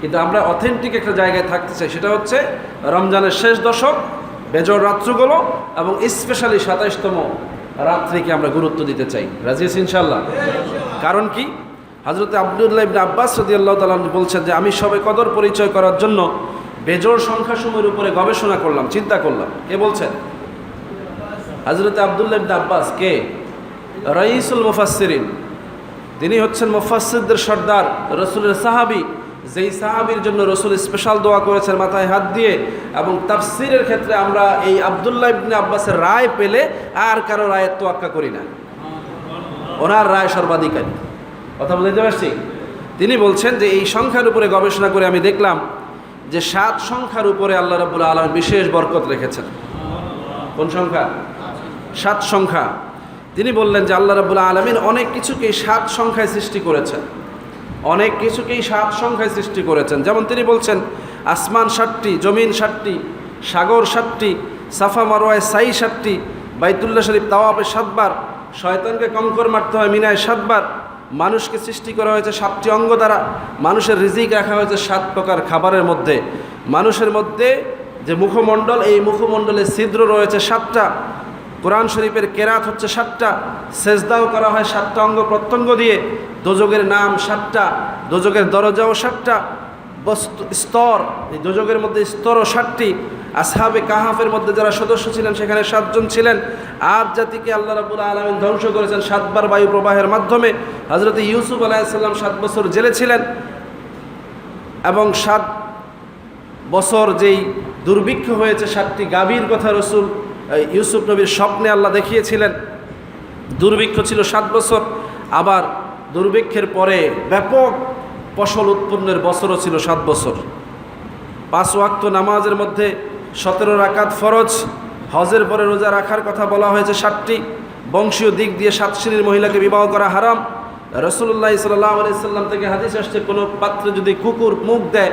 কিন্তু আমরা অথেন্টিক একটা জায়গায় থাকতে চাই, সেটা হচ্ছে রমজানের শেষ দশক, বেজর রাত্রগুলো এবং স্পেশালি 27তম রাত্রিকে আমরা গুরুত্ব দিতে চাই। রাজি আছি ইনশাআল্লাহ? কারণ কি, হযরত আব্দুল্লাহ ইবনে আব্বাস রাদিয়াল্লাহু তাআলা বলছেন যে আমি শবে কদর পরিচয় করার জন্য বেজোড় সংখ্যাসমূহের উপরে গবেষণা করলাম, চিন্তা করলাম। কে বলছেন? হযরত আব্দুল্লাহ ইবনে আব্বাস। কে? রাইসুল মুফাসসিরিন। তিনি হচ্ছেন মুফাসসিরদের সর্দার, রাসূলের সাহাবী, যেই সাহাবীর জন্য রাসূল স্পেশাল দোয়া করেছেন মাথায় হাত দিয়ে। এবং তাফসীরের ক্ষেত্রে আমরা এই আব্দুল্লাহ ইবনে আব্বাসের রায় পেলে আর কারো রায়ের তোয়াক্কা করি না, ওনার রায় সর্বাধিকারী। কথা বুঝতে পারছি? তিনি বলছেন যে এই সংখ্যার উপরে গবেষণা করে আমি দেখলাম যে 7 সংখ্যার উপরে আল্লাহ রাব্বুল আলামিন বিশেষ বরকত রেখেছেন। কোন সংখ্যা? 7 সংখ্যা। তিনি বললেন যে আল্লাহ রাব্বুল আলামিন অনেক কিছুকেই 7 সংখ্যায় সৃষ্টি করেছেন, অনেক কিছুকেই 7 সংখ্যায় সৃষ্টি করেছেন। যেমন তিনি বলছেন আসমান 7টি, জমিন 7টি, সাগর 7টি, সাফা মারওয়ায় সাই 7টি, বাইতুল্লাহ শরীফ তাওয়াফে 7 বার, শয়তানকে কঙ্কর মারতে হয় মিনায় 7 বার, মানুষকে সৃষ্টি করা হয়েছে 7টি অঙ্গ দ্বারা, মানুষের রিজিক রাখা হয়েছে 7 প্রকার খাবারের মধ্যে, মানুষের মধ্যে যে মুখমণ্ডল, এই মুখমণ্ডলে ছিদ্র রয়েছে 7টা, কোরআন শরীফের কেরাত হচ্ছে 7টা, সেজদাও করা হয় 7টা অঙ্গ প্রত্যঙ্গ দিয়ে, দোজকের নাম 7টা, দোজকের দরজাও 7টা, স্তর, এই দোজকের মধ্যে স্তরও 7টি, আসহাবে কাহাফের মধ্যে যারা সদস্য ছিলেন সেখানে 7 জন ছিলেন। আদ জাতিকে আল্লাহ রাব্বুল আলামিন ধ্বংস করেছেন 7 বার বায়ু প্রবাহের মাধ্যমে। হযরত ইউসুফ আলাইহিস সালাম 7 বছর জেলে ছিলেন এবং 7 বছর যেই দুর্ভিক্ষ হয়েছে, 7টি গাভীর কথা রাসূল ইউসুফ নবীর স্বপ্নে আল্লাহ দেখিয়েছিলেন। দুর্ভিক্ষ ছিল 7 বছর, আবার দুর্ভিক্ষের পরে ব্যাপক ফসল উৎপন্নের বছরও ছিল 7 বছর। 5 ওয়াক্ত নামাজের মধ্যে 17 রাকাত ফরজ, হজের পরে রোজা রাখার কথা বলা হয়েছে 7টি, বংশীয় দিক দিয়ে 7 শ্রেণীর মহিলাকে বিবাহ করা হারাম। রাসূলুল্লাহ সাল্লাল্লাহু আলাইহি সাল্লাম থেকে হাদিস আসছে কোনো পাত্রে যদি কুকুর মুখ দেয়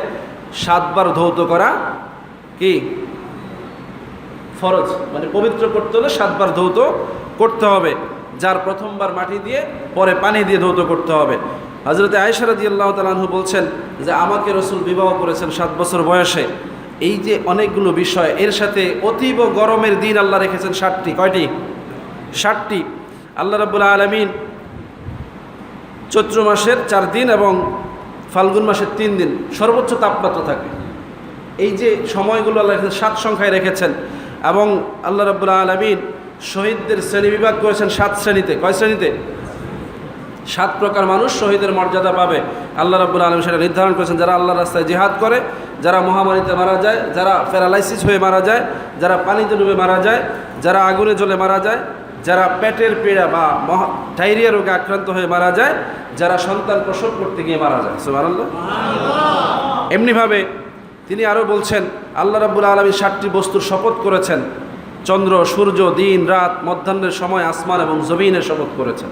7 বার ধৌত করা কি ফরজ, মানে পবিত্র করতে হলে 7 বার ধৌত করতে হবে, যার প্রথমবার মাটি দিয়ে পরে পানি দিয়ে ধৌত করতে হবে। হযরত আয়েশা রাদিয়াল্লাহু তাআলা আনহা বলছেন যে আমাকে রাসূল বিবাহ করেছেন 7 বছর বয়সে। এই যে অনেকগুলো বিষয়, এর সাথে অতীব গরমের দিন আল্লাহ রেখেছেন 7টি। কয়টি? 7টি। আল্লাহ রাব্বুল আলামিন চৈত্র মাসের 4 দিন এবং ফাল্গুন মাসের 3 দিন সর্বোচ্চ তাপমাত্রা থাকে। এই যে সময়গুলো আল্লাহ 7 সংখ্যায় রেখেছেন। এবং আল্লাহ রাব্বুল আলামিন শহীদদের শ্রেণী বিভাগ করেছেন 7 শ্রেণীতে। কয় শ্রেণীতে? 7 প্রকার মানুষ শহীদের মর্যাদা পাবে। আল্লাহ রাব্বুল আলামিন সেটা নির্ধারণ করেছেন। যারা আল্লাহর রাস্তায় জিহাদ করে, যারা মহামারীতে মারা যায়, যারা প্যারালাইসিস হয়ে মারা যায়, যারা পানিতে ডুবে মারা যায়, যারা আগুনে জ্বলে মারা যায়, যারা পেটের পীড়া বা ডায়রিয়া রোগে আক্রান্ত হয়ে মারা যায়, যারা সন্তান প্রসব করতে গিয়ে মারা যায়। সুবহানাল্লাহ। এমনিভাবে তিনি আরও বলছেন আল্লাহ রাব্বুল আলামিন 7টি বস্তুর শপথ করেছেন। চন্দ্র, সূর্য, দিন, রাত, মধ্যাহ্নের সময়, আসমান এবং জমিনের শপথ করেছেন।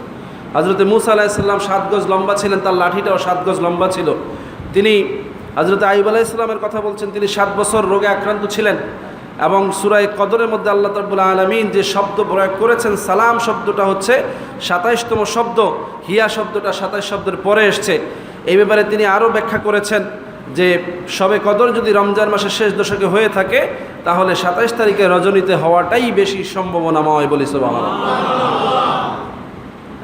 হযরত মূসা আলাইহিস সালাম 7 গজ লম্বা ছিলেন, তার লাঠিটাও 7 গজ লম্বা ছিল। তিনি হযরত আইয়ুব আলাইহিস সালামের কথা বলছেন, তিনি 7 বছর রোগে আক্রান্ত ছিলেন। এবং সূরা কদরের মধ্যে আল্লাহ রাব্বুল আলামিন যে শব্দ প্রয়োগ করেছেন, সালাম শব্দটা হচ্ছে 27তম শব্দ, হিয়া শব্দটা 27 শব্দের পরে এসছে। এই ব্যাপারে তিনি আরও ব্যাখ্যা করেছেন যে শবে কদর যদি রমজান মাসের শেষ দশকে হয়ে থাকে তাহলে 27 তারিখে রজনীতে হওয়াটাই বেশি সম্ভাবনাময় বলি সুবহানাল্লাহ।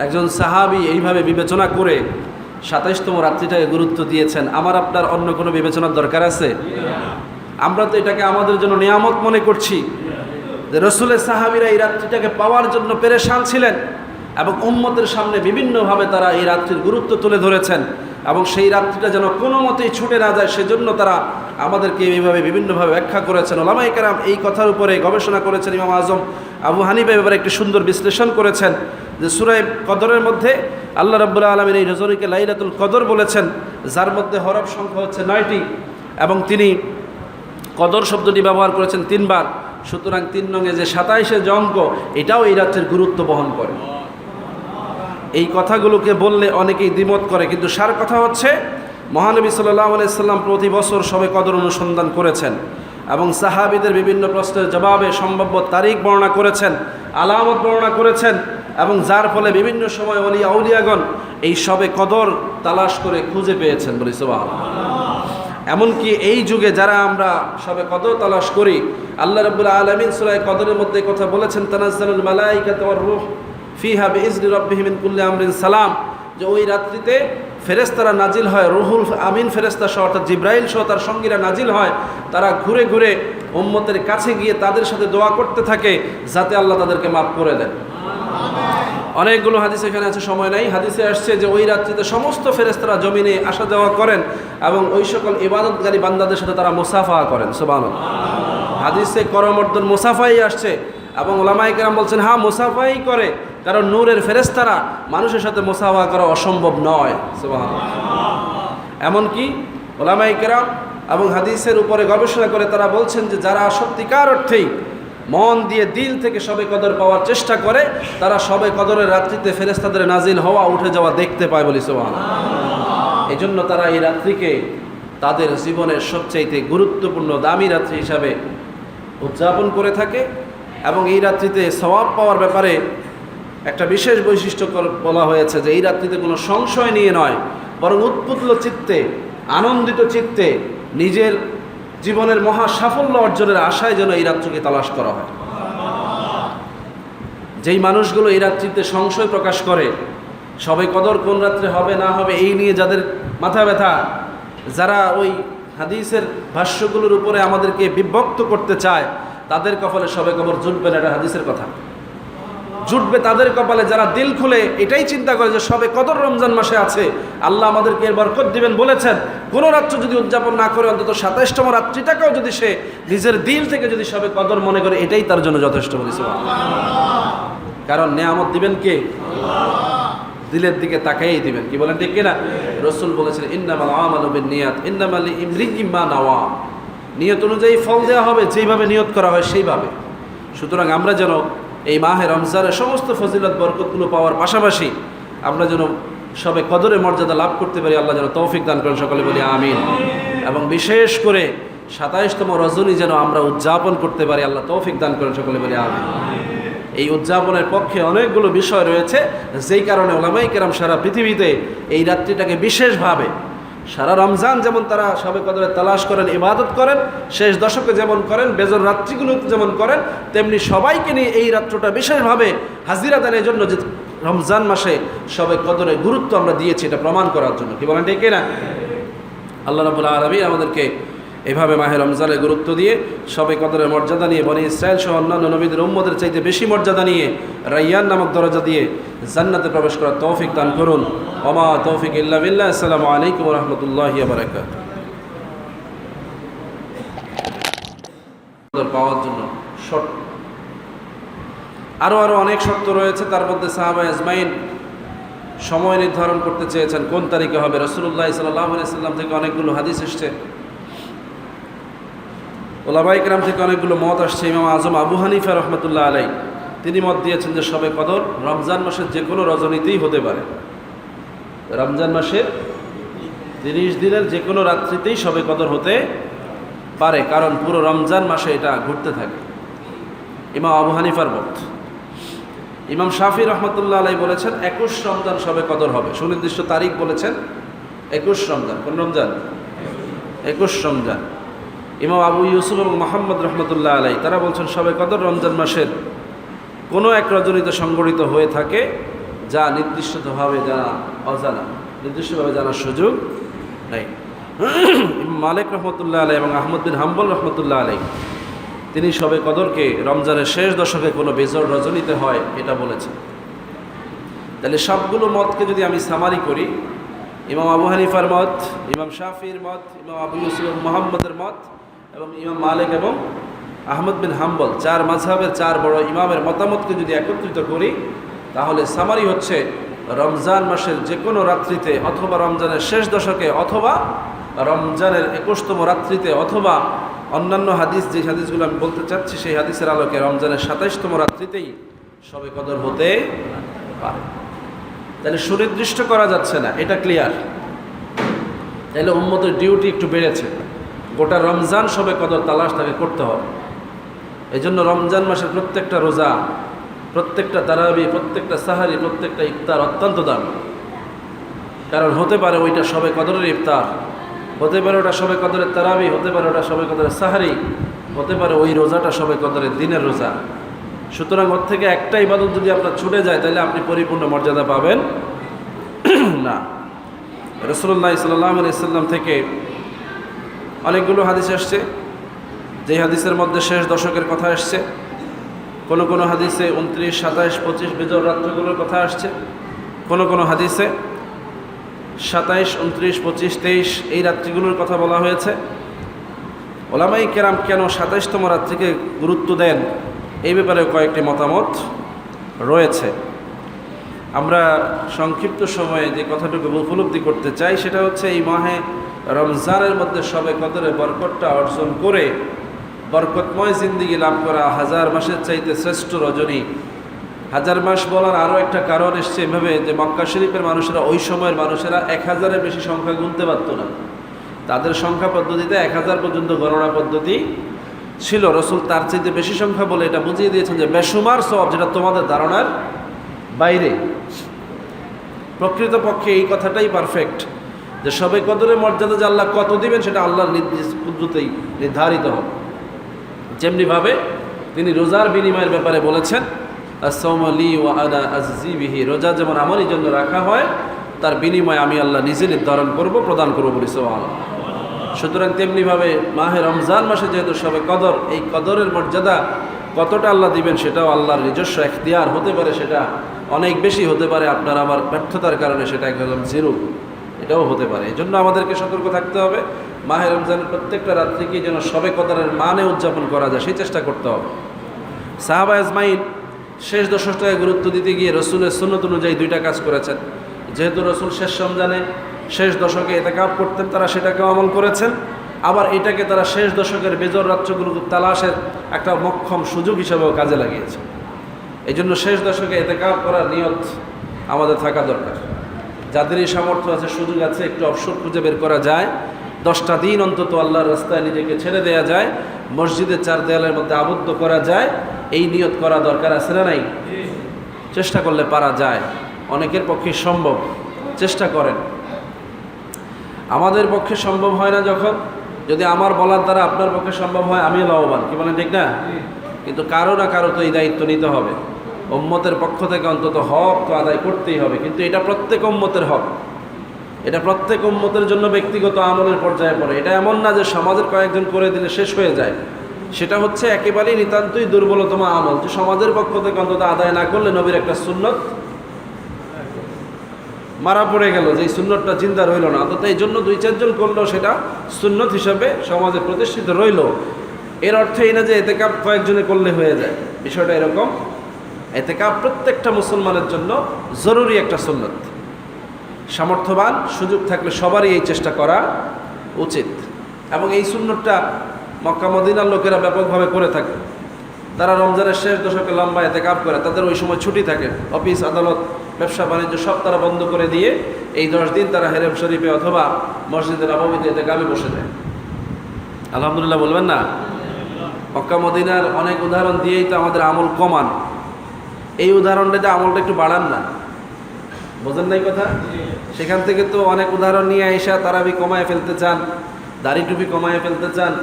একজন সাহাবী এইভাবে বিবেচনা করে 27তম রাত্রিটাকে গুরুত্ব দিয়েছেন। আমার আপনার অন্য কোনো বিবেচনার দরকার আছে? আমরা তো এটাকে আমাদের জন্য নিয়ামত মনে করছি যে রাসূলের সাহাবীরা এই রাত্রিটাকে পাওয়ার জন্য পেরেশান ছিলেন এবং উম্মতের সামনে বিভিন্নভাবে তারা এই রাত্রির গুরুত্ব তুলে ধরেছেন এবং সেই রাত্রিটা যেন কোনো মতেই ছুটে না যায় সেজন্য তারা আমাদেরকে এইভাবে বিভিন্নভাবে ব্যাখ্যা করেছেন। ওলামায়ে কেরাম এই কথার উপরে গবেষণা করেছেন। ইমাম আজম আবু হানিফা এবারে একটি সুন্দর বিশ্লেষণ করেছেন যে সূরা কদরের মধ্যে আল্লাহ রাব্বুল আলামিন এই রজনীকে লাইলাতুল কদর বলেছেন, যার মধ্যে হরফ সংখ্যা হচ্ছে 9টি এবং তিনি কদর শব্দটি ব্যবহার করেছেন 3 বার। সুতরাং 3 নঙে যে 27 যে অঙ্ক, এটাও এই রাত্রির গুরুত্ব বহন করে। এই কথাগুলোকে বললে অনেকেই দ্বিমত করে, কিন্তু সার কথা হচ্ছে মহানবী সাল্লাল্লাহু আলাইহি সাল্লাম প্রতি বছর শবে কদর অনুসন্ধান করেছেন এবং সাহাবীদের বিভিন্ন প্রশ্নের জবাবে সম্ভাব্য তারিখ বর্ণনা করেছেন, আলামত বর্ণনা করেছেন এবং যার ফলে বিভিন্ন সময় আউলিয়াগণ এই শবে কদর তালাশ করে খুঁজে পেয়েছেন বলি সুবহানাল্লাহ। এমনকি এই যুগে যারা আমরা সবে কদর তালাশ করি, আল্লাহ রাব্বুল আলামিন সূরা কদরের মধ্যে কথা বলেছেন, তানাজ্জালুল মালাইকাতু ওয়ার রূহ ফিহা বিইজনি রাব্বিহিম মিন কুল্লি আমরিন সালাম, যে ওই রাত্রিতে ফেরেশতারা নাজিল হয়, রুহুল আমিন ফেরেশতা সহ অর্থাৎ জিব্রাইল সহ তার সঙ্গীরা নাজিল হয়। তারা ঘুরে ঘুরে উম্মতের কাছে গিয়ে তাদের সাথে দোয়া করতে থাকে যাতে আল্লাহ তাদেরকে মাফ করে দেন। অনেকগুলো হাদিস এখানে আছে, সময় নাই। হাদিসে আসছে যে ওই রাত্রিতে সমস্ত ফেরেশতারা জমিনে আসা যাওয়া করেন এবং ওই সকল ইবাদতকারী বান্দাদের সাথে তারা মুসাফা করেন। সুবহানাল্লাহ। হাদিসে করমর্দন মুসাফাই আসছে এবং ওলামায়ে কেরাম বলছেন হ্যাঁ মুসাফাই করে, কারণ নূরের ফেরেশতারা মানুষের সাথে মুসাফা করা অসম্ভব নয়। সুবহানাল্লাহ। এমনকি ওলামায়ে কেরাম এবং হাদিসের উপরে গবেষণা করে তারা বলছেন যে যারা সত্যিকার অর্থেই মন দিয়ে দিল থেকে শবে কদর পাওয়ার চেষ্টা করে, তারা শবে কদরের রাত্রিতে ফেরেশতাদের নাজিল হওয়া উঠে যাওয়া দেখতে পায় বলি সুবহানাল্লাহ। এই জন্য তারা এই রাত্রিকে তাদের জীবনের সবচাইতে গুরুত্বপূর্ণ দামি রাত্রি হিসাবে উদযাপন করে থাকে এবং এই রাত্রিতে সওয়াব পাওয়ার ব্যাপারে একটা বিশেষ বৈশিষ্ট্য বলা হয়েছে যে এই রাত্রিতে কোনো সংশয় নিয়ে নয়, বরং উৎফুল্ল চিত্তে, আনন্দিত চিত্তে নিজের জীবনের মহা সাফল্য অর্জনের আশায় যেন এই রাত্রিকে তালাশ করা হয়। যেই মানুষগুলো এই রাত্রিতে সংশয় প্রকাশ করে, শবে কদর কোন রাত্রে হবে না হবে এই নিয়ে যাদের মাথা ব্যথা, যারা ওই হাদিসের ভাষ্যগুলোর উপরে আমাদেরকে বিভক্ত করতে চায়, তাদের কপালে শবে কদর জুটবে না, এটা হাদিসের কথা। জুটবে তাদের কপালে যারা দিল খুলে এটাই চিন্তা করে যে শবে কদর রমজান মাসে আছে, আল্লাহ আমাদেরকে এর বরকত দিবেন বলেছেন। কোনো রাত্র যদি উদযাপন না করে অন্তত 27তম রাত্রিটাকেও যদি সে নিজের দিল থেকে যদি শবে কদর মনে করে, এটাই তার জন্য যথেষ্ট বলেছে। কারণ নেয়ামত দিবেন কে? দিলের দিকে তাকাইই দিবেন। কি বলেন ঠিক কিনা? রাসূল বলেছেন ইন্নামাল আমালু বিন্নিয়াত ইন্নামাল লিইমরিইম মা নাওয়া। নিয়ত অনুযায়ী ফল দেওয়া হবে, যেইভাবে নিয়ত করা হয় সেইভাবে। সুতরাং আমরা যেন এই মাহে রমজানের সমস্ত ফজিলত বরকতগুলো পাওয়ার পাশাপাশি আমরা যেন সবে কদরে মর্যাদা লাভ করতে পারি, আল্লাহ যেন তৌফিক দান করেন, সকলে বলি আমিন। এবং বিশেষ করে 27তম রজনী যেন আমরা উদযাপন করতে পারি, আল্লাহ তৌফিক দান করেন, সকলে বলি আমিন। এই উদযাপনের পক্ষে অনেকগুলো বিষয় রয়েছে, যেই কারণে ওলামায়ে কেরাম সারা পৃথিবীতে এই রাত্রিটাকে বিশেষভাবে, সারা রমজান যেমন তারা শবে কদরে তালাশ করেন, ইবাদত করেন, শেষ দশকে যেমন করেন, বেজর রাত্রিগুলোতে যেমন করেন, তেমনি সবাইকে নিয়ে এই রাত্রটা বিশেষভাবে হাজিরা দেন। এই জন্য যে রমজান মাসে শবে কদরের গুরুত্ব আমরা দিয়েছি, এটা প্রমাণ করার জন্য। কি বলেন ঠিক না? আল্লাহ রাব্বুল আলামিন আমাদেরকে এভাবে মাহে রমজানের গুরুত্ব দিয়ে, শবে কদরের মর্যাদা নিয়ে, বনি ইসরাইল সহ অন্যান্য নবীদের উম্মতের চাইতে বেশি মর্যাদা নিয়ে, রাইয়ান নামক দরজা দিয়ে জান্নাতে প্রবেশ করার তৌফিক দান করুন। ওমা তৌফিক ইল্লা বিল্লাহ। আসসালামু আলাইকুম ওয়া রাহমাতুল্লাহি ওয়া বারাকাতুহু। পাওয়ার জন্য শর্ত আরও অনেক শর্ত রয়েছে, তার মধ্যে সাহাবা আজমাইন সময় নির্ধারণ করতে চেয়েছেন কোন তারিখে হবে। রাসূলুল্লাহ সাল্লাল্লাহু আলাইহি ওয়াসাল্লাম থেকে অনেকগুলো হাদিস এসেছে, ওলামায়ে কেরাম থেকে অনেকগুলো মত আসছে। ইমাম আজম আবু হানিফা রহমতুল্লাহ আলাই তিনি মত দিয়েছেন যে শবে কদর রমজান মাসের যে কোনো রজনীতেই হতে পারে। রমজান মাসের 30 দিনের যে কোনো রাত্রিতেই শবে কদর হতে পারে, কারণ পুরো রমজান মাসে এটা ঘুরতে থাকে। ইমাম আবু হানিফার মত। ইমাম শাফি রহমতুল্লাহ আলাই বলেছেন 21 রমজান শবে কদর হবে, সুনির্দিষ্ট তারিখ বলেছেন 21 রমজান। কোন রমজান? 21 রমজান। ইমাম আবু ইউসুফ এবং মোহাম্মদ রহমতুল্লাহ আলাই তারা বলছেন শবে কদর রমজান মাসের কোনো এক রজনীতে সংগঠিত হয়ে থাকে, যা নির্দিষ্টভাবে জানা অজানা, নির্দিষ্টভাবে জানার সুযোগ নেই। মালিক রহমতুল্লাহ আলাই এবং আহমদ বিন হাম্বল রহমতুল্লাহ আলাই তিনি শবে কদরকে রমজানের শেষ দশকে কোনো বেজর রজনীতে হয় এটা বলেছেন। তাহলে সবগুলো মতকে যদি আমি সামারি করি, ইমাম আবু হানিফার মত, ইমাম শাফির মত, ইমাম আবু ইউসুফ মোহাম্মদের মত এবং ইমাম মালিক এবং আহমদ বিন হাম্বল, 4 মাযহাবের 4 বড় ইমামের মতামতকে যদি একত্রিত করি, তাহলে সামারি হচ্ছে রমজান মাসের যে কোনো রাত্রিতে, অথবা রমজানের শেষ দশকে, অথবা রমজানের 21তম রাত্রিতে, অথবা অন্যান্য হাদিস, যে হাদিসগুলো আমি বলতে চাচ্ছি সেই হাদিসের আলোকে রমজানের 27তম রাত্রিতেই শবে কদর হতে পারে। তাহলে সুনির্দিষ্ট করা যাচ্ছে না, এটা ক্লিয়ার। তাহলে উম্মতের ডিউটি একটু বেড়েছে, গোটা রমজান শবে কদর তালাশ তাকে করতে হবে। এই জন্য রমজান মাসের প্রত্যেকটা রোজা, প্রত্যেকটা তারাবি, প্রত্যেকটা সাহারি, প্রত্যেকটা ইফতার অত্যন্ত দামি। কারণ হতে পারে ওইটা শবে কদরের ইফতার, হতে পারে ওটা শবে কদরের তারাবি, হতে পারে ওটা শবে কদরের সাহারি, হতে পারে ওই রোজাটা শবে কদরের দিনের রোজা। সুতরাং ওর থেকে একটা ইবাদত যদি আপনার ছুটে যায় তাহলে আপনি পরিপূর্ণ মর্যাদা পাবেন না। রাসূলুল্লাহ সাল্লাল্লাহু আলাইহি ওয়াসাল্লাম থেকে অনেকগুলো হাদিস আসছে, যে হাদিসের মধ্যে শেষ দশকের কথা আসছে, কোনো কোনো হাদিসে 29, 27, 25 বিজয় রাত্রগুলোর কথা আসছে, কোনো কোনো হাদিসে 27, 29, 25, 23 এই রাত্রিগুলোর কথা বলা হয়েছে। ওলামাই কেরাম কেন 27তম রাত্রিকে গুরুত্ব দেন এই ব্যাপারে কয়েকটি মতামত রয়েছে। আমরা সংক্ষিপ্ত সময়ে যে কথাটুকু উপলব্ধি করতে চাই সেটা হচ্ছে এই মাহে রমজানের মধ্যে শবে কদরে বরকতটা অর্জন করে বরকতময় জিন্দিগি লাভ করা হাজার মাসের চাইতে শ্রেষ্ঠ রজনী। হাজার মাস বলার আরও একটা কারণ এসছে এভাবে যে মক্কা শরীফের মানুষেরা, ওই সময়ের মানুষেরা 1000-এর বেশি সংখ্যা গুনতে পারত না। তাদের সংখ্যা পদ্ধতিতে 1000 পর্যন্ত গণনা পদ্ধতি ছিল। রসুল তার চাইতে বেশি সংখ্যা বলে এটা বুঝিয়ে দিয়েছেন যে বেশুমার সওয়াব, যেটা তোমাদের ধারণার বাইরে। প্রকৃতপক্ষে এই কথাটাই পারফেক্ট যে শবে কদরের মর্যাদা যে আল্লাহ কত দিবেন সেটা আল্লাহর কুদরতেই নির্ধারিত হবে। যেমনিভাবে তিনি রোজার বিনিময়ের ব্যাপারে বলেছেন, as-sawmu li wa ana ajzi bihi, রোজা যেমন আমারই জন্য রাখা হয় তার বিনিময়ে আমি আল্লাহ নিজে নির্ধারণ করব, প্রদান করব বলি সুবহানাল্লাহ। সুতরাং তেমনিভাবে মাহে রমজান মাসে যেহেতু শবে কদর, এই কদরের মর্যাদা কতটা আল্লাহ দিবেন সেটাও আল্লাহর নিজস্ব এখতিয়ার। হতে পারে সেটা অনেক বেশি, হতে পারে আপনার আমার ব্যর্থতার কারণে সেটা একদম জিরো, এটাও হতে পারে। এই জন্য আমাদেরকে সতর্ক থাকতে হবে, মাহে রমজানের প্রত্যেকটা রাত্রিকে যেন শবে কদরের মানে উদযাপন করা যায় সেই চেষ্টা করতে হবে। সাহাবা আজমাইন শেষ দশকটাকে গুরুত্ব দিতে গিয়ে রসুলের সুন্নত অনুযায়ী 2টা কাজ করেছেন। যেহেতু রসুল শেষ রমজানে শেষ দশকে ইতিকাফ করতেন, তারা সেটাকেও আমল করেছেন। আবার এটাকে তারা শেষ দশকের বেজর রাত্রগুলো তালাশের একটা মক্ষম সুযোগ হিসাবেও কাজে লাগিয়েছে। এই জন্য শেষ দশকে ইতিকাফ করার নিয়ত আমাদের থাকা দরকার। যাদেরই সামর্থ্য আছে, সুযোগ আছে, একটু অবসর খুঁজে বের করা যায়, 10টা দিন অন্তত আল্লাহর রাস্তায় নিজেকে ছেড়ে দেওয়া যায়, মসজিদের 4 দেয়ালের মধ্যে আবদ্ধ করা যায়, এই নিয়ত করা দরকার আছে না নাই? চেষ্টা করলে পারা যায়, অনেকের পক্ষে সম্ভব, চেষ্টা করেন। আমাদের পক্ষে সম্ভব হয় না যখন, যদি আমার বলার দ্বারা আপনার পক্ষে সম্ভব হয় আমিও লাভবান, কি বলেন ঠিক না? কিন্তু কারো না কারো তো এই দায়িত্ব নিতে হবে। উম্মতের পক্ষ থেকে অন্তত হক তো আদায় করতেই হবে, কিন্তু এটা প্রত্যেক উম্মতের হক, এটা প্রত্যেক উম্মতের জন্য ব্যক্তিগত আমলের পর্যায়ে পড়ে। এটা এমন না যে সমাজের কয়েকজন করে দিলে শেষ হয়ে যায়, সেটা হচ্ছে একেবারেই নিতান্তই দুর্বলতম আমল, যে সমাজের পক্ষ থেকে অন্তত আদায় না করলে নবীর একটা সুন্নত মারা পড়ে গেল, যে এই সুন্নতটা জিন্দা রইল না। অন্তত এই জন্য 2-4 জন করলেও সেটা সুন্নত হিসাবে সমাজে প্রতিষ্ঠিত রইল। এর অর্থ এই না যে ইতিকাফ কয়েকজনে করলে হয়ে যায়, বিষয়টা এরকম। ইতিকাফ প্রত্যেকটা মুসলমানের জন্য জরুরি একটা সুন্নত। সামর্থ্যবান সুযোগ থাকলে সবারই এই চেষ্টা করা উচিত। এবং এই সুন্নতটা মক্কা মদিনার লোকেরা ব্যাপকভাবে করে থাকে। তারা রমজানের শেষ দশকে লম্বা ইতিকাফ করে, তাদের ওই সময় ছুটি থাকে, অফিস আদালত ব্যবসা বাণিজ্য সব তারা বন্ধ করে দিয়ে এই 10 দিন তারা হেরেম শরীফে অথবা মসজিদে নববীতে ইতিকাফে বসে যায়। আলহামদুলিল্লাহ বলবেন না? মক্কা মদিনার অনেক উদাহরণ দিয়েই তো আমাদের আমল কমান, এই উদাহরণটাতে আমলটা একটু বাড়ান না, বোঝেন নাই কথা? সেখান থেকে তো অনেক উদাহরণ নিয়ে আইসা তারাবি কমায় ফেলতে চান, দাড়ি টুপি কমায় ফেলতে চান,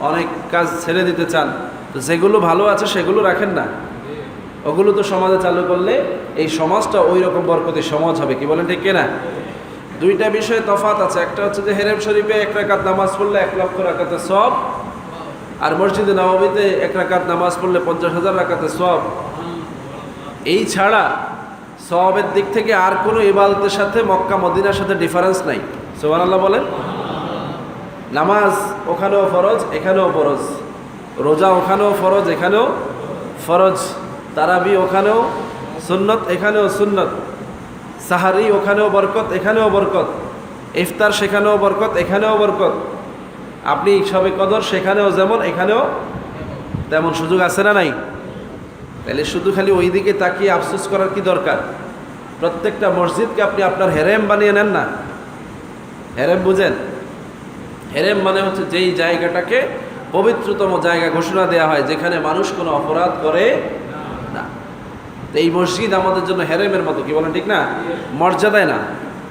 অনেক কাজ ছেড়ে দিতে চান। তো যেগুলো ভালো আছে সেগুলো রাখেন না, ওগুলো তো সমাজে চালু করলে এই সমাজটা ওই রকম বরকতি সমাজ হবে, কি বলেন ঠিক কিনা? 2টা বিষয়ে তফাৎ আছে। একটা হচ্ছে যে হেরেম শরীফে 1 রাকাত নামাজ পড়লে 1 লক্ষ রাকাতের সওয়াব, আর মসজিদে নববীতে 1 রাকাত নামাজ পড়লে 50,000 রাকাতের সওয়াব। এই ছাড়া সওয়াবের দিক থেকে আর কোনো ইবাদতের সাথে মক্কা মদিনার সাথে ডিফারেন্স নাই। সুবহানাল্লাহ বলেন। নামাজ ওখানেও ফরজ, এখানেও ফরজ, রোজা ওখানেও ফরজ, এখানেও ফরজ, তারাবি ওখানেও সুন্নত, এখানেও সুন্নত, সাহারি ওখানেও বরকত, এখানেও বরকত, ইফতার সেখানেও বরকত, এখানেও বরকত। আপনি শবে কদর সেখানেও যেমন এখানেও তেমন সুযোগ আছে না নাই? তাহলে শুধু খালি ওই দিকে তাকিয়ে আফসোস করার কি দরকার? প্রত্যেকটা মসজিদকে আপনি আপনার হেরেম বানিয়ে নেন না। হেরেম বুঝেন? হেরেম মানে হচ্ছে যেই জায়গাটাকে পবিত্রতম জায়গা ঘোষণা দেওয়া হয়, যেখানে মানুষ কোনো অপরাধ করে না। তো এই মসজিদ আমাদের জন্য হেরেমের মতো, কি বলেন ঠিক না? মর্যাদায় না,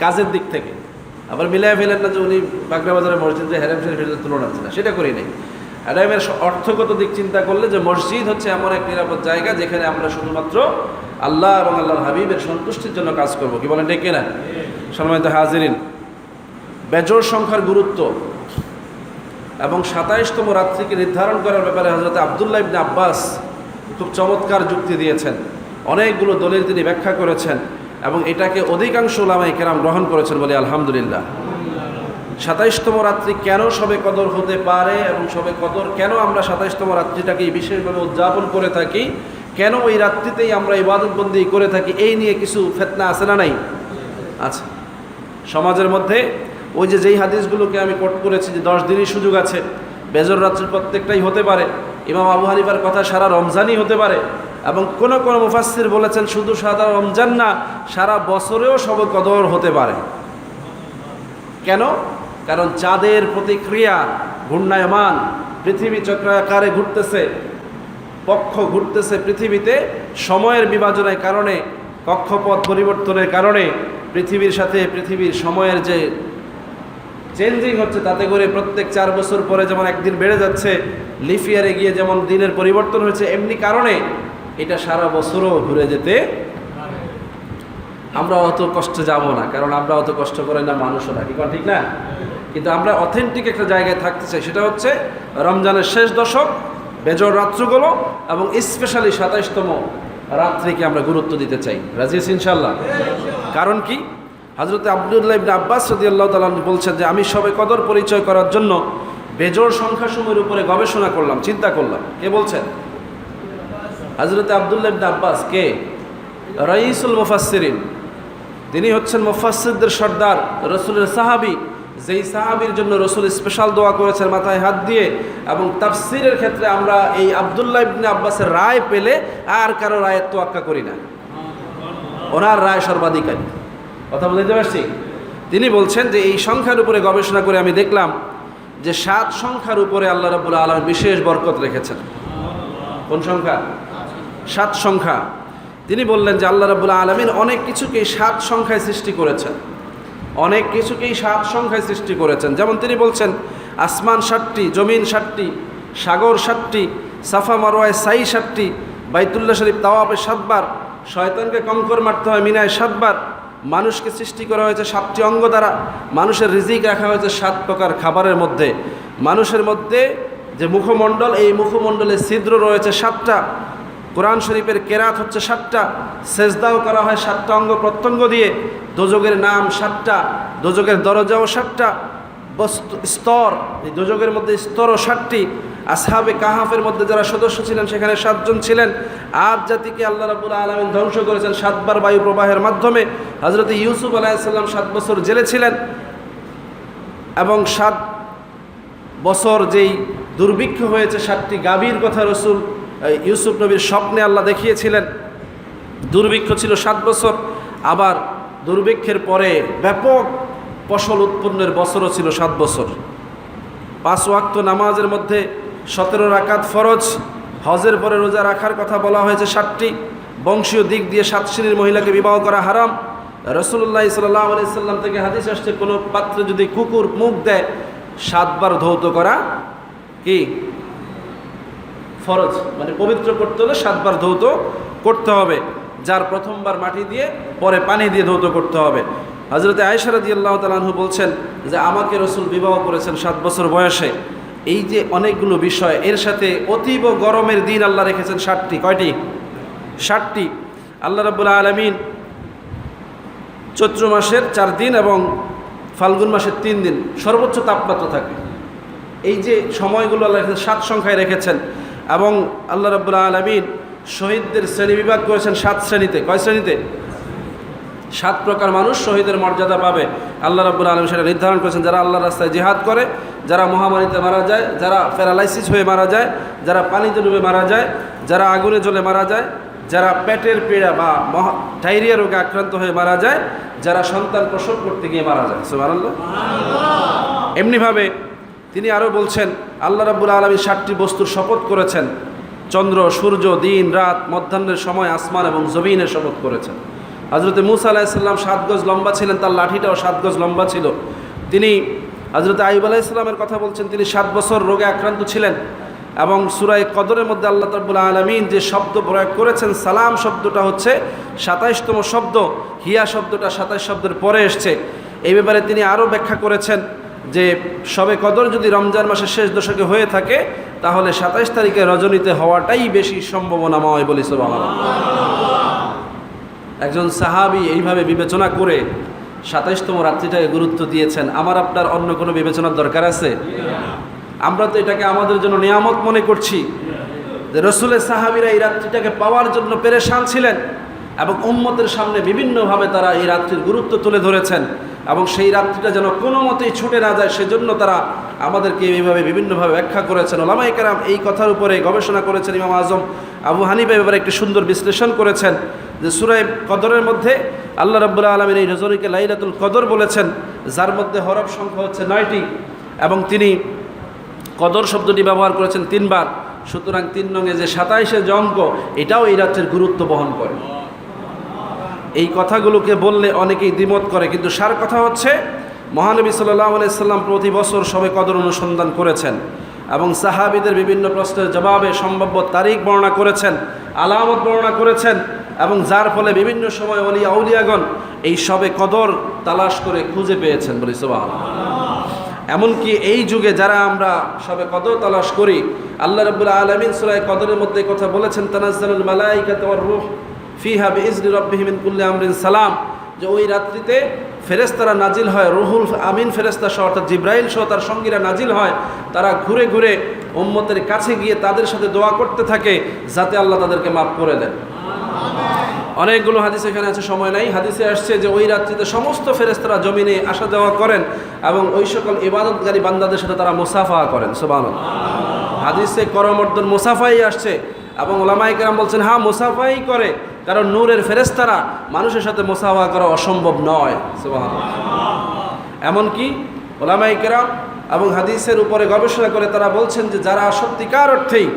কাজের দিক থেকে। আবার মিলাই ফেলেন না যে উনি বাগড়া বাজারের মসজিদ যে হ্যারাম শরীফের তুলনা আছে না, সেটা করি নাই। হ্যারামের অর্থগত দিক চিন্তা করলে যে মসজিদ হচ্ছে এমন এক নিরাপদ জায়গা যেখানে আমরা শুধুমাত্র আল্লাহ এবং আল্লাহর হাবিবের সন্তুষ্টির জন্য কাজ করব। কি বলেন ঠিক কিনা? সম্মানিত হাজিরিন, বেজোড় সংখ্যার গুরুত্ব এবং 27তম রাত্রিকে নির্ধারণ করার ব্যাপারে হযরত আব্দুল্লাহ ইবনে আব্বাস খুব চমৎকার যুক্তি দিয়েছেন। অনেকগুলো দলিল তিনি ব্যাখ্যা করেছেন এবং এটাকে অধিকাংশ উলামায়ে কেরাম গ্রহণ করেছেন বলে আলহামদুলিল্লাহ। 27তম রাত্রি কেন শবে কদর হতে পারে এবং শবে কদর কেন আমরা 27তম রাত্রিটাকে বিশেষভাবে উদযাপন করে থাকি, কেন ওই রাত্রিতেই আমরা ইবাদতবন্দি করে থাকি, এই নিয়ে কিছু ফিতনা আছে না নাই? আচ্ছা, সমাজের মধ্যে ওই যে যেই হাদিসগুলোকে আমি কোট করেছি যে 10 দিনই সুযোগ আছে, বেজর রাত্রি প্রত্যেকটাই হতে পারে, ইমাম আবু হানিফার কথা সারা রমজানই হতে পারে, এবং কোন কোন মুফাসসির বলেছেন শুধু সারা রমজান না, সারা বছরেও শবে কদর হতে পারে। কেন? কারণ চাঁদের প্রতিক্রিয়া ঘূর্ণায়মান, পৃথিবী চক্রাকারে ঘুরতেছে, পক্ষ ঘুরতেছে পৃথিবীতে, সময়ের বিভাজনের কারণে, কক্ষপথ পরিবর্তনের কারণে পৃথিবীর সাথে পৃথিবীর সময়ের যে চেঞ্জিং হচ্ছে, তাতে করে প্রত্যেক 4 বছর পরে যেমন একদিন বেড়ে যাচ্ছে, লিফ ইয়ারে গিয়ে যেমন দিনের পরিবর্তন হয়েছে, এমনি কারণে এটা সারা বছরও ঘুরে যেতে আমরা অত কষ্ট যাব না, কারণ আমরা অত কষ্ট করে না মানুষরা, কি ঠিক না? কিন্তু আমরা অথেন্টিক একটা জায়গায় থাকতে চাই, সেটা হচ্ছে রমজানের শেষ দশক, বেজর রাত্রগুলো এবং স্পেশালি 27তম রাত্রিকে আমরা গুরুত্ব দিতে চাই। রাজি আছি ইনশাআল্লাহ? কারণ কি? হযরত আব্দুল্লাহ ইবনে আব্বাস রাদিয়াল্লাহু তাআলা বলছেন যে আমি শবে কদর পরিচয় করার জন্য বেজোড় সংখ্যাসমূহের উপরে গবেষণা করলাম, চিন্তা করলাম। কে বলছেন? হযরত আব্দুল্লাহ ইবনে আব্বাস। কে? রাইসুল মুফাসসিরিন। তিনি হচ্ছেন মুফাসসিরদের সর্দার, রাসূলের সাহাবী, যেই সাহাবীর জন্য রাসূল স্পেশাল দোয়া করেছেন মাথায় হাত দিয়ে। এবং তাফসীরের ক্ষেত্রে আমরা এই আব্দুল্লাহ ইবনে আব্বাসের রায় পেলে আর কারো রায়ের তোয়াক্কা করি না, ওনার রায় সর্বাধিকারী। কথা বুঝতে পারছি? তিনি বলছেন যে এই সংখ্যার উপরে গবেষণা করে আমি দেখলাম যে 7 সংখ্যার উপরে আল্লাহ রাব্বুল আলামিন বিশেষ বরকত রেখেছেন। কোন সংখ্যা? 7 সংখ্যা। তিনি বললেন যে আল্লাহ রাব্বুল আলামিন অনেক কিছুকেই 7 সংখ্যায় সৃষ্টি করেছেন, অনেক কিছুকেই 7 সংখ্যায় সৃষ্টি করেছেন। যেমন তিনি বলছেন আসমান 7টি, জমিন 7টি, সাগর 7টি, সাফা মারওয়ায় সাই 7টি, বাইতুল্লাহ শরীফ তাওয়াফে 7 বার, শয়তানকে কঙ্কর মারতে হয় মিনায় 7 বার, মানুষকে সৃষ্টি করা হয়েছে 7টি অঙ্গ দ্বারা, মানুষের রিজিক রাখা হয়েছে 7 প্রকার খাবারের মধ্যে, মানুষের মধ্যে যে মুখমণ্ডল, এই মুখমণ্ডলে ছিদ্র রয়েছে 7টা, কোরআন শরীফের কেরাত হচ্ছে 7টা, সেজদাও করা হয় 7টা অঙ্গ প্রত্যঙ্গ দিয়ে, দোজকের নাম 7টা, দোজকের দরজাও 7টা, স্তর, এই দোজকের মধ্যে স্তরও 7টি, আসহাবে কাহাফের মধ্যে যারা সদস্য ছিলেন সেখানে 7 জন ছিলেন। আদ জাতিকে আল্লাহ রাব্বুল আলামিন ধ্বংস করেছেন 7 বার বায়ু প্রবাহের মাধ্যমে। হযরত ইউসুফ আলাইহিস সালাম 7 বছর জেলে ছিলেন এবং 7 বছর যেই দুর্ভিক্ষ হয়েছে, 7টি গাভীর কথা রাসূল ইউসুফ নবীর স্বপ্নে আল্লাহ দেখিয়েছিলেন। দুর্ভিক্ষ ছিল 7 বছর, আবার দুর্ভিক্ষের পরে ব্যাপক ফসল উৎপন্নের বছরও ছিল 7 বছর। 5 ওয়াক্ত নামাজের মধ্যে 17 রাকাত ফরজ, হজের পরে রোজা রাখার কথা বলা হয়েছে 7টি, বংশীয় দিক দিয়ে 7 শ্রেণীর মহিলাকে বিবাহ করা হারাম। রাসূলুল্লাহ সাল্লাল্লাহু আলাইহি সাল্লাম থেকে হাদিস আসছে কোনো পাত্রে যদি কুকুর মুখ দেয় 7 বার ধৌত করা কি ফরজ, মানে পবিত্র করতে হলে 7 বার ধৌত করতে হবে, যার প্রথমবার মাটি দিয়ে পরে পানি দিয়ে ধৌত করতে হবে। হযরত আয়েশা রাদিয়াল্লাহু তাআলা আনহা বলছেন যে আমাকে রাসূল বিবাহ করেছেন 7 বছর বয়সে। এই যে অনেকগুলো বিষয়, এর সাথে অতীব গরমের দিন আল্লাহ রেখেছেন 7টি। কয়টি? 7টি। আল্লাহ রাব্বুল আলামিন চৈত্র মাসের 4 দিন এবং ফাল্গুন মাসের 3 দিন সর্বোচ্চ তাপমাত্রা থাকে। এই যে সময়গুলো আল্লাহ 7 সংখ্যায় রেখেছেন। এবং আল্লাহ রাব্বুল আলামিন শহীদদের শ্রেণী বিভাগ করেছেন 7 শ্রেণীতে। কয় শ্রেণীতে? 7 প্রকার মানুষ শহীদের মর্যাদা পাবে। আল্লাহ রাব্বুল আলামিন সেটা নির্ধারণ করেছেন। যারা আল্লাহর রাস্তায় জিহাদ করে, যারা মহামারীতে মারা যায়, যারা প্যারালাইসিস হয়ে মারা যায়, যারা পানিতে ডুবে মারা যায়, যারা আগুনে জ্বলে মারা যায়, যারা পেটের পীড়া বা ডায়রিয়া রোগে আক্রান্ত হয়ে মারা যায়, যারা সন্তান প্রসব করতে গিয়ে মারা যায়। সুবহানাল্লাহ। এমনিভাবে তিনি আরও বলছেন আল্লাহ রাব্বুল আলামিন 7টি বস্তুর শপথ করেছেন। চন্দ্র, সূর্য, দিন, রাত, মধ্যাহ্নের সময়, আসমান এবং জমিনের শপথ করেছেন। হযরত মূসা আলাইহিস সালাম 7 গজ লম্বা ছিলেন, তার লাঠিটাও 7 গজ লম্বা ছিল। তিনি হযরত আইয়ুব আলাইহিস সালামের কথা বলছেন, তিনি 7 বছর রোগে আক্রান্ত ছিলেন এবং সূরা কদরের মধ্যে আল্লাহ রাব্বুল আলামিন যে শব্দ প্রয়োগ করেছেন, সালাম শব্দটা হচ্ছে 27তম শব্দ, হিয়া শব্দটা 27 শব্দের পরে এসছে। এই ব্যাপারে তিনি আরও ব্যাখ্যা করেছেন যে শবে কদর যদি রমজান মাসের শেষ দশকে হয়ে থাকে তাহলে 27 তারিখে রজনীতে হওয়াটাই বেশি সম্ভাবনাময় বলি সুবহানাল্লাহ। একজন সাহাবী এইভাবে বিবেচনা করে 27তম রাত্রিটাকে গুরুত্ব দিয়েছেন। আমার আপনার অন্য কোনো বিবেচনার দরকার আছে? আমরা তো এটাকে আমাদের জন্য নিয়ামত মনে করছি যে রসুলের সাহাবীরা এই রাত্রিটাকে পাওয়ার জন্য পেরেশান ছিলেন এবং উম্মতের সামনে বিভিন্নভাবে তারা এই রাত্রির গুরুত্ব তুলে ধরেছেন এবং সেই রাত্রিটা যেন কোনো মতেই ছুটে না যায় সেজন্য তারা আমাদেরকে এইভাবে বিভিন্নভাবে ব্যাখ্যা করেছেন। ওলামায়ে কেরাম এই কথার উপরে গবেষণা করেছেন। ইমাম আজম আবু হানিফা এবারে একটি সুন্দর বিশ্লেষণ করেছেন যে সূরা কদরের মধ্যে আল্লাহ রাব্বুল আলামিন এই রজনীকে লাইলাতুল কদর বলেছেন, যার মধ্যে হরফ সংখ্যা হচ্ছে 9টি এবং তিনি কদর শব্দটি ব্যবহার করেছেন 3 বার। সুতরাং 3 নঙে যে 27 যে অঙ্ক, এটাও এই রাত্রির গুরুত্ব বহন করে। এই কথাগুলোকে বললে অনেকেই দ্বিমত করে, কিন্তু সার কথা হচ্ছে মহানবী সাল্লাল্লাহু আলাইহি সাল্লাম প্রতি বছর শবে কদর অনুসন্ধান করেছেন এবং সাহাবীদের বিভিন্ন প্রশ্নের জবাবে সম্ভাব্য তারিখ বর্ণনা করেছেন, আলামত বর্ণনা করেছেন এবং যার ফলে বিভিন্ন সময় ওলিয়া আউলিয়াগণ এই শবে কদর তালাশ করে খুঁজে পেয়েছেন বলি সুবহানাল্লাহ। এমনকি এই যুগে যারা আমরা শবে কদর তালাশ করি, আল্লাহ রাব্বুল আলামিন সূরা কদরের মধ্যে কথা বলেছেন, তানাজ্জালুল মালায়েকাতু ওয়ার রূহ ফিহা বিইজনি রাব্বিহিম মিন কুল্লি আমরিন সালাম, যে ওই রাত্রিতে ফেরেশতারা নাজিল হয়, রুহুল আমিন ফেরেশতা সহ অর্থাৎ জিব্রাইল সহ তার সঙ্গীরা নাজিল হয়। তারা ঘুরে ঘুরে উম্মতের কাছে গিয়ে তাদের সাথে দোয়া করতে থাকে যাতে আল্লাহ তাদেরকে মাফ করে দেন। অনেকগুলো হাদিস এখানে আছে, সময় নাই। হাদিসে আসছে যে ওই রাত্রিতে সমস্ত ফেরেশতারা জমিনে আসা যাওয়া করেন এবং ওই সকল ইবাদতকারী বান্দাদের সাথে তারা মুসাফা করেন। সুবহানাল্লাহ। হাদিসে করমর্দন মুসাফাই আসছে এবং ওলামায়ে কেরাম বলছেন হ্যাঁ মুসাফাই করে, কারণ নূরের ফেরেশতারা মানুষের সাথে মুসাফা করা অসম্ভব নয়। সুবহানাল্লাহ। এমনকি ওলামায়ে কেরাম এবং হাদিসের উপরে গবেষণা করে তারা বলছেন যে যারা সত্যিকার অর্থেই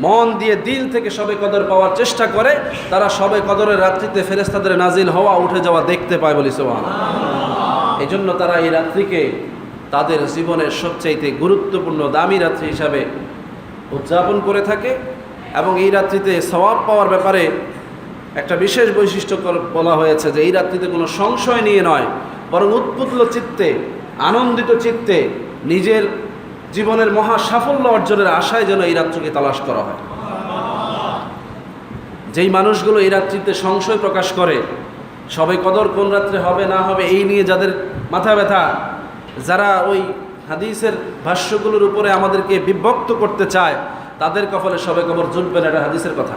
মন দিয়ে দিল থেকে শবে কদর পাওয়ার চেষ্টা করে তারা শবে কদরের রাত্রিতে ফেরেশতাদের নাজিল হওয়া উঠে যাওয়া দেখতে পায় বলি সুবহানাল্লাহ। এই জন্য তারা এই রাত্রিকে তাদের জীবনের সবচাইতে গুরুত্বপূর্ণ দামি রাত্রি হিসাবে উদযাপন করে থাকে এবং এই রাত্রিতে সওয়াব পাওয়ার ব্যাপারে একটা বিশেষ বৈশিষ্ট্য বলা হয়েছে যে এই রাত্রিতে কোনো সংশয় নিয়ে নয়, বরং উৎফুল্ল চিত্তে, আনন্দিত চিত্তে নিজের জীবনের মহা সাফল্য অর্জনের আশায় যেন এই রাত্রিকে তালাশ করা হয়। যেই মানুষগুলো এই রাত্রিতে সংশয় প্রকাশ করে শবে কদর কোন রাত্রে হবে না হবে এই নিয়ে যাদের মাথা ব্যথা, যারা ওই হাদিসের ভাষ্যগুলোর উপরে আমাদেরকে বিভক্ত করতে চায়, তাদের কপালে শবে কদর জুটবে না, এটা হাদিসের কথা।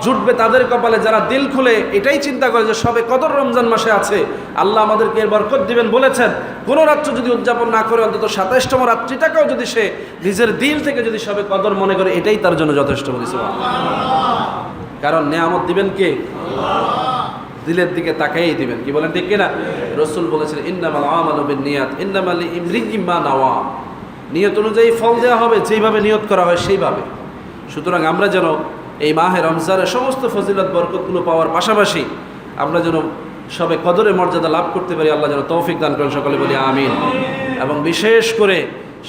জুটবে তাদের কপালে যারা দিল খুলে এটাই চিন্তা করে যে শবে কদর রমজান মাসে আছে, আল্লাহ আমাদেরকে এর বরকত দিবেন বলেছেন। কোনো রাত্র যদি উদযাপন না করে অন্তত 27তম রাত্রিটাকেও যদি সে নিজের দিল থেকে যদি শবে কদর মনে করে, এটাই তার জন্য যথেষ্ট বলেছে। কারণ নেয়ামত দিবেন কে? দিলের দিকে তাকাইই দিবেন। কি বলেন ঠিক কিনা? রাসূল বলেছেন ইন্নামাল আমালু বিন্নিয়াত ইন্নামা লিইমরিইম মা নাওয়া। নিয়ত অনুযায়ী ফল দেওয়া হবে, যেইভাবে নিয়ত করা হয় সেইভাবে। সুতরাং আমরা যেন এই মাহে রমজানের সমস্ত ফজিলত বরকতগুলো পাওয়ার পাশাপাশি আমরা যেন শবে কদরের মর্যাদা লাভ করতে পারি, আল্লাহ যেন তৌফিক দান করেন, সকলে বলি আমিন। এবং বিশেষ করে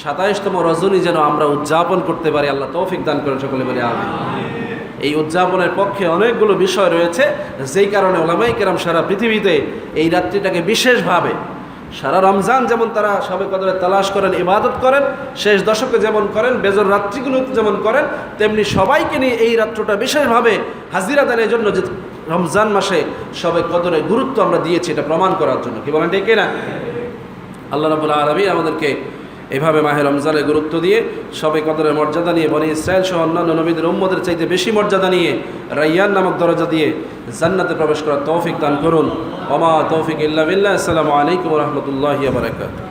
27তম রজনী যেন আমরা উদযাপন করতে পারি, আল্লাহ তৌফিক দান করেন, সকলে বলি আমিন। এই উদযাপনের পক্ষে অনেকগুলো বিষয় রয়েছে, যেই কারণে ওলামায়ে কেরাম সারা পৃথিবীতে এই রাত্রিটাকে বিশেষভাবে, সারা রমজান যেমন তারা শবে কদরে তালাশ করেন, ইবাদত করেন, শেষ দশকে যেমন করেন, বেজর রাত্রিগুলোতে যেমন করেন, তেমনি সবাইকে নিয়ে এই রাত্রটা বিশেষভাবে হাজিরা দেন, এই জন্য যে রমজান মাসে শবে কদরে গুরুত্ব আমরা দিয়েছি এটা প্রমাণ করার জন্য। কি বলেন ঠিক না? আল্লাহ রাব্বুল আলামিন আমাদেরকে এভাবে মাহে রমজানের গুরুত্ব দিয়ে শবে কদরের মর্যাদা নিয়ে বনি ইসরাইল সহ অন্যান্য নবীদের উম্মতের চাইতে বেশি মর্যাদা নিয়ে রাইয়ান নামক দরজা দিয়ে জান্নাতে প্রবেশ করার তৌফিক দান করুন। ওমা তৌফিক ইল্লা বিল্লাহ। আসসালামু আলাইকুম ওয়া রাহমাতুল্লাহি ওয়া বারাকাতুহু।